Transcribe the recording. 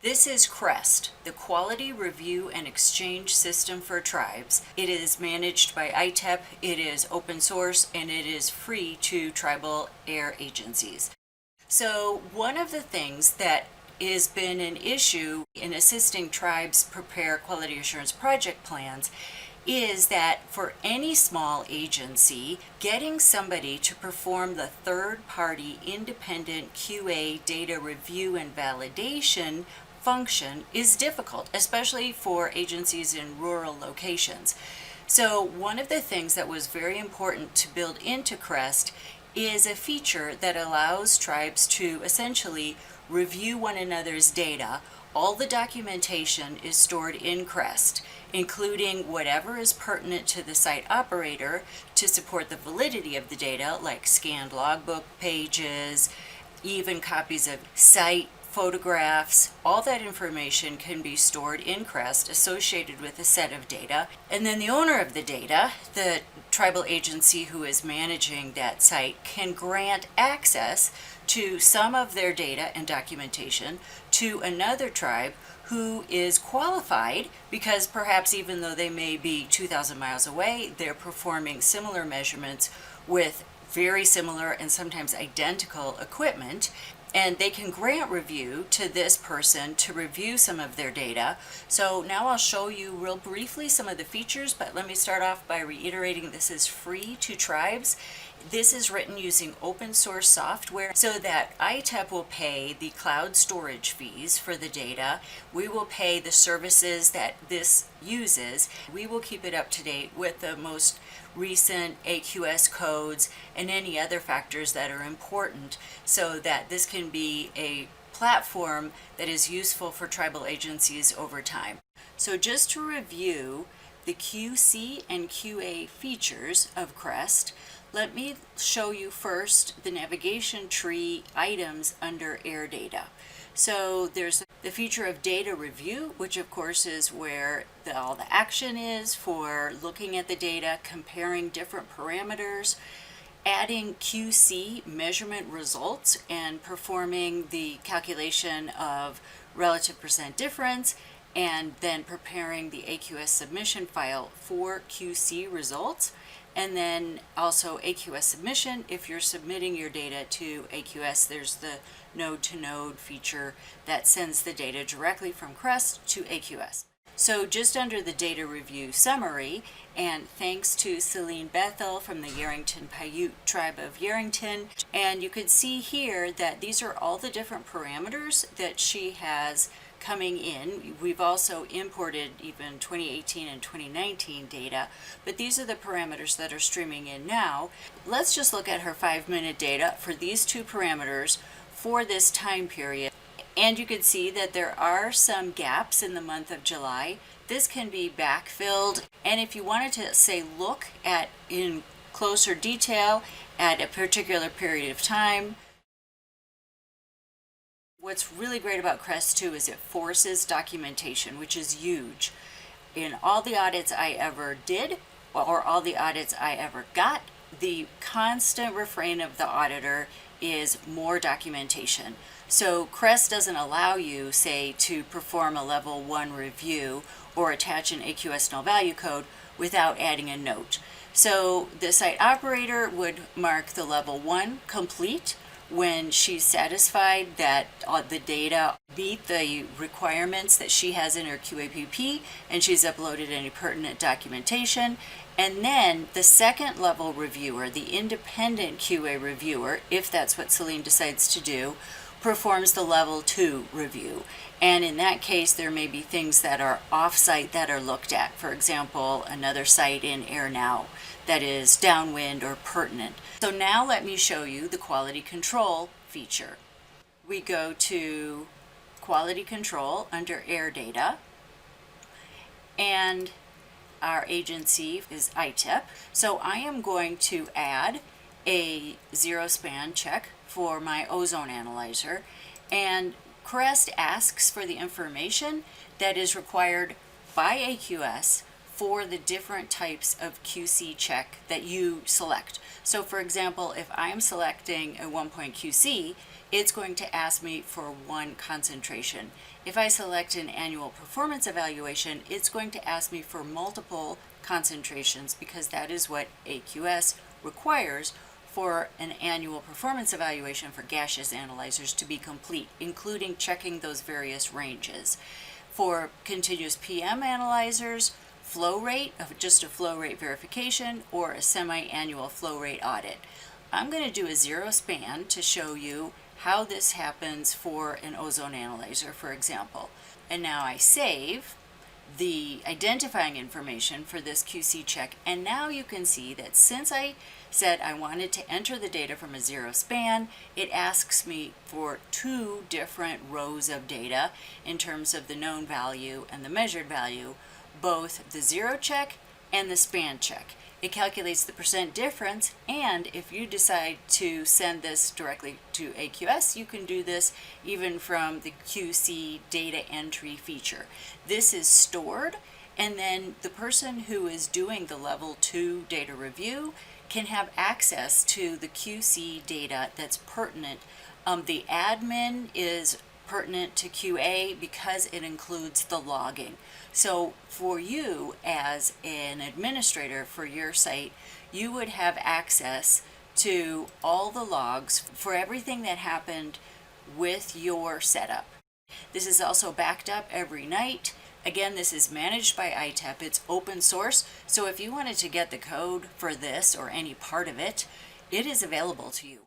This is QREST, the Quality Review and Exchange System for Tribes. It is managed by ITEP, it is open source, and it is free to tribal air agencies. So one of the things that has been an issue in assisting tribes prepare quality assurance project plans is that for any small agency, getting somebody to perform the third-party independent QA data review and validation function is difficult, especially for agencies in rural locations. So one of the things that was very important to build into QREST is a feature that allows tribes to essentially review one another's data. All the documentation is stored in QREST, including whatever is pertinent to the site operator to support the validity of the data, like scanned logbook pages, even copies of site photographs. All that information can be stored in QREST associated with a set of data. And then the owner of the data, the tribal agency who is managing that site, can grant access to some of their data and documentation to another tribe who is qualified because perhaps even though they may be 2,000 miles away, they're performing similar measurements with very similar and sometimes identical equipment, and they can grant review to this person to review some of their data. So now I'll show you real briefly some of the features, but let me start off by reiterating this is free to tribes. This is written using open source software so that ITEP will pay the cloud storage fees for the data. We will pay the services that this uses. We will keep it up to date with the most recent AQS codes and any other factors that are important so that this can be a platform that is useful for tribal agencies over time. So just to review the QC and QA features of QREST, let me show you first the navigation tree items under air data. So there's the feature of data review, which of course is where all the action is for looking at the data, comparing different parameters, adding QC measurement results and performing the calculation of relative percent difference, and then preparing the AQS submission file for QC results. And then also AQS submission. If you're submitting your data to AQS, there's the node-to-node feature that sends the data directly from QREST to AQS. So just under the data review summary, and thanks to Celine Bethel from the Yerington Paiute tribe of Yerington, and you can see here that these are all the different parameters that she has coming in. We've also imported even 2018 and 2019 data, but these are the parameters that are streaming in now. Let's just look at her 5-minute data for these two parameters for this time period. And you can see that there are some gaps in the month of July. This can be backfilled, and if you wanted to say look at in closer detail at a particular period of time, what's really great about QREST too is it forces documentation, which is huge. In all the audits I ever did, or all the audits I ever got, the constant refrain of the auditor is more documentation. So QREST doesn't allow you, say, to perform a level 1 review or attach an AQS null value code without adding a note. So the site operator would mark the level 1 complete when she's satisfied that the data meet the requirements that she has in her QAPP and she's uploaded any pertinent documentation. And then the second level reviewer, the independent QA reviewer, if that's what Celine decides to do, performs the level 2 review. And in that case, there may be things that are off-site that are looked at. For example, another site in Air Now that is downwind or pertinent. So now let me show you the quality control feature. We go to quality control under air data, and our agency is ITEP. So I am going to add a zero span check for my ozone analyzer, and QREST asks for the information that is required by AQS for the different types of QC check that you select. So for example, if I'm selecting a 1-point QC, it's going to ask me for 1 concentration. If I select an annual performance evaluation, it's going to ask me for multiple concentrations because that is what AQS requires for an annual performance evaluation for gaseous analyzers to be complete, including checking those various ranges. For continuous PM analyzers, flow rate, just a flow rate verification, or a semi-annual flow rate audit. I'm going to do a zero span to show you how this happens for an ozone analyzer, for example. And now I save the identifying information for this QC check, and now you can see that since I said I wanted to enter the data from a zero span, it asks me for two different rows of data in terms of the known value and the measured value, both the zero check and the span check. It calculates the percent difference, and if you decide to send this directly to AQS, you can do this even from the QC data entry feature. This is stored, and then the person who is doing the level 2 data review can have access to the QC data that's pertinent. The admin is pertinent to QA because it includes the logging. So for you as an administrator for your site, you would have access to all the logs for everything that happened with your setup. This is also backed up every night. Again, this is managed by ITEP. It's open source, so if you wanted to get the code for this or any part of it, it is available to you.